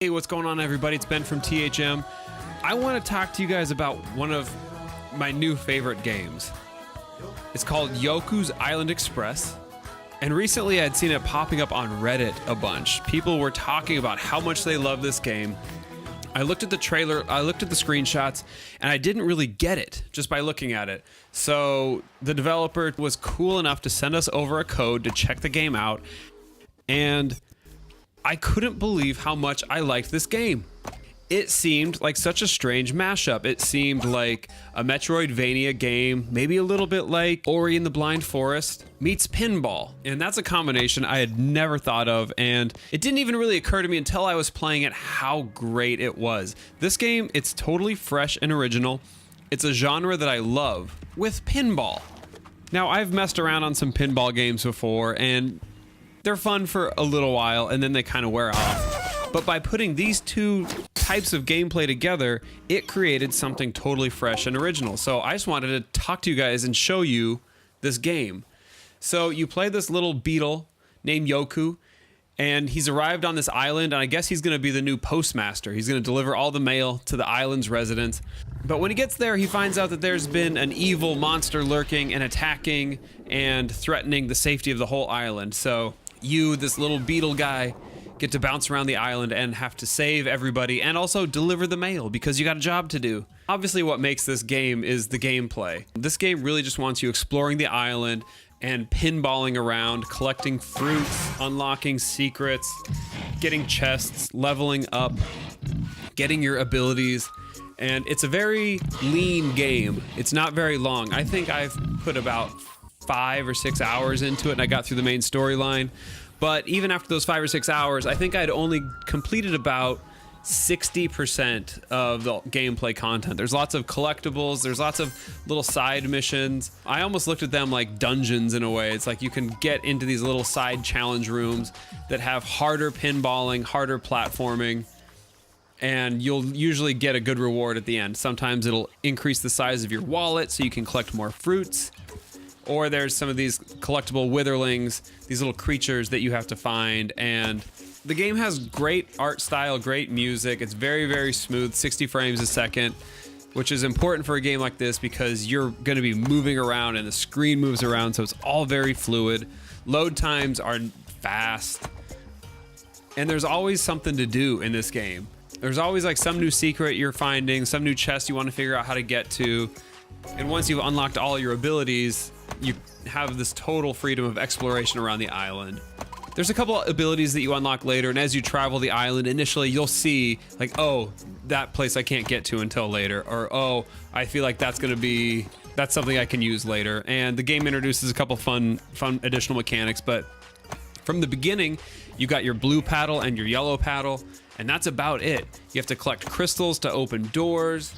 Hey, what's going on, everybody? It's Ben from THM. I want to talk to you guys about one of my new favorite games. It's called Yoku's Island Express. And recently I'd seen it popping up on Reddit a bunch. People were talking about how much they love this game. I looked at the trailer, I looked at the screenshots, and I didn't really get it just by looking at it. So the developer was cool enough to send us over a code to check the game out. And I couldn't believe how much I liked this game. It seemed like such a strange mashup. It seemed like a metroidvania game, maybe a little bit like Ori and the Blind Forest meets pinball. And that's a combination I had never thought of, and it didn't even really occur to me until I was playing it how great it was. This game, it's totally fresh and original. It's a genre that I love, with pinball. Now, I've messed around on some pinball games before, and they're fun for a little while, and then they kind of wear off. But by putting these two types of gameplay together, it created something totally fresh and original. So I just wanted to talk to you guys and show you this game. So you play this little beetle named Yoku, and he's arrived on this island, and I guess he's going to be the new postmaster. He's going to deliver all the mail to the island's residents. But when he gets there, he finds out that there's been an evil monster lurking and attacking and threatening the safety of the whole island. So you, this little beetle guy, get to bounce around the island and have to save everybody and also deliver the mail because you got a job to do. Obviously, what makes this game is the gameplay. This game really just wants you exploring the island and pinballing around, collecting fruits, unlocking secrets, getting chests, leveling up, getting your abilities. And it's a very lean game. It's not very long. I think I've put about 5 or 6 hours into it, and I got through the main storyline. But even after those 5 or 6 hours, I think I'd only completed about 60% of the gameplay content. There's lots of collectibles, there's lots of little side missions. I almost looked at them like dungeons in a way. It's like you can get into these little side challenge rooms that have harder pinballing, harder platforming, and you'll usually get a good reward at the end. Sometimes it'll increase the size of your wallet so you can collect more fruits. Or there's some of these collectible witherlings, these little creatures that you have to find. And the game has great art style, great music. It's very, very smooth, 60 frames a second, which is important for a game like this because you're going to be moving around and the screen moves around, so it's all very fluid. Load times are fast. And there's always something to do in this game. There's always like some new secret you're finding, some new chest you want to figure out how to get to. And once you've unlocked all your abilities, you have this total freedom of exploration around the island. There's a couple of abilities that you unlock later, and as you travel the island, initially you'll see like, oh, that place I can't get to until later, or oh, I feel like that's something I can use later. And the game introduces a couple fun additional mechanics, but from the beginning, you got your blue paddle and your yellow paddle, and that's about it. You have to collect crystals to open doors.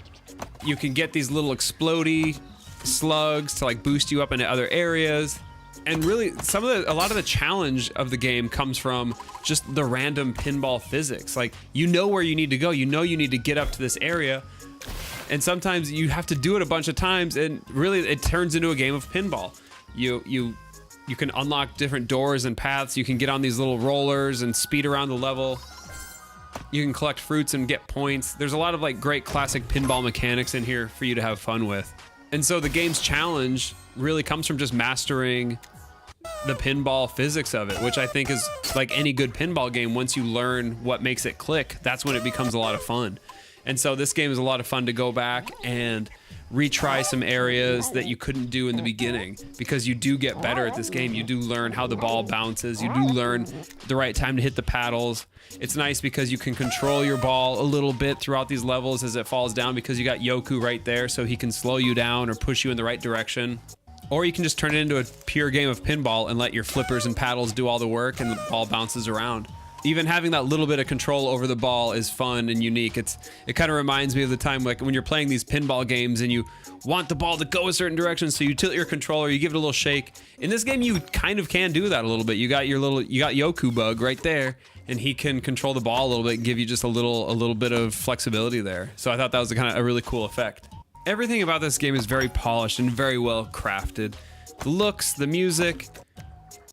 You can get these little explodey slugs to like boost you up into other areas. And really a lot of the challenge of the game comes from just the random pinball physics. Like, you know where you need to go, you know you need to get up to this area, and sometimes you have to do it a bunch of times, and really it turns into a game of pinball. You can unlock different doors and paths, you can get on these little rollers and speed around the level. You can collect fruits and get points. There's a lot of like great classic pinball mechanics in here for you to have fun with. And so the game's challenge really comes from just mastering the pinball physics of it, which I think is like any good pinball game. Once you learn what makes it click, that's when it becomes a lot of fun. And so this game is a lot of fun to go back and retry some areas that you couldn't do in the beginning, because you do get better at this game. You do learn how the ball bounces. You do learn the right time to hit the paddles. It's nice because you can control your ball a little bit throughout these levels as it falls down, because you got Yoku right there, so he can slow you down or push you in the right direction. Or you can just turn it into a pure game of pinball and let your flippers and paddles do all the work and the ball bounces around. Even having that little bit of control over the ball is fun and unique. It kind of reminds me of the time like when you're playing these pinball games and you want the ball to go a certain direction, so you tilt your controller, you give it a little shake. In this game, you kind of can do that a little bit. You got Yoku Bug right there, and he can control the ball a little bit and give you just a little bit of flexibility there. So I thought that was a really cool effect. Everything about this game is very polished and very well crafted. The looks, the music,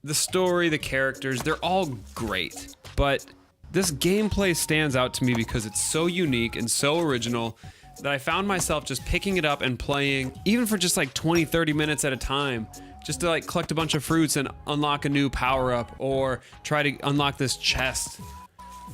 the story, the characters, they're all great. But This gameplay stands out to me because it's so unique and so original that I found myself just picking it up and playing, even for just like 20-30 minutes at a time, just to like collect a bunch of fruits and unlock a new power-up or try to unlock this chest.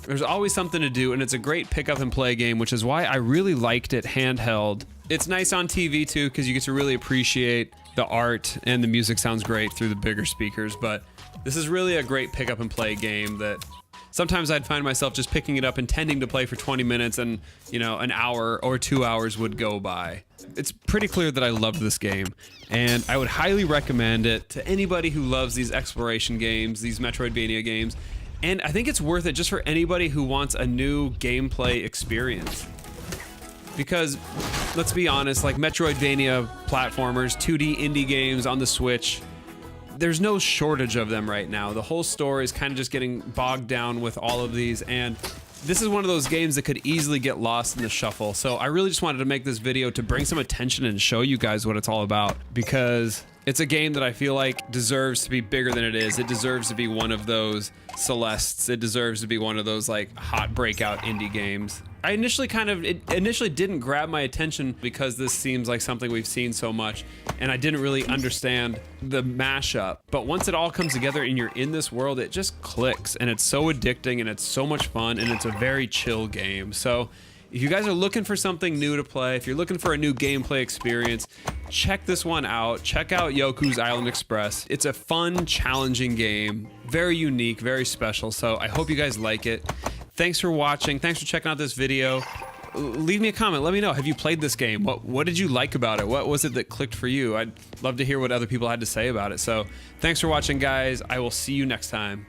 There's always something to do, and it's a great pick up and play game, which is why I really liked it handheld. It's nice on TV too, because you get to really appreciate the art, and the music sounds great through the bigger speakers, but this is really a great pick up and play game that sometimes I'd find myself just picking it up, intending to play for 20 minutes, and, you know, an hour or 2 hours would go by. It's pretty clear that I loved this game, and I would highly recommend it to anybody who loves these exploration games, these Metroidvania games, and I think it's worth it just for anybody who wants a new gameplay experience. Because, let's be honest, like Metroidvania platformers, 2D indie games on the Switch, there's no shortage of them right now. The whole store is kind of just getting bogged down with all of these, and this is one of those games that could easily get lost in the shuffle. So I really just wanted to make this video to bring some attention and show you guys what it's all about, because it's a game that I feel like deserves to be bigger than it is. It deserves to be one of those Celestes. It deserves to be one of those like hot breakout indie games. It initially didn't grab my attention because this seems like something we've seen so much, and I didn't really understand the mashup. But once it all comes together and you're in this world, it just clicks, and it's so addicting, and it's so much fun, and it's a very chill game. So if you guys are looking for something new to play, if you're looking for a new gameplay experience, check this one out. Check out Yoku's Island Express. It's a fun, challenging game, very unique, very special. So I hope you guys like it. Thanks for watching. Thanks for checking out this video. Leave me a comment. Let me know. Have you played this game? What did you like about it? What was it that clicked for you? I'd love to hear what other people had to say about it. So thanks for watching, guys. I will see you next time.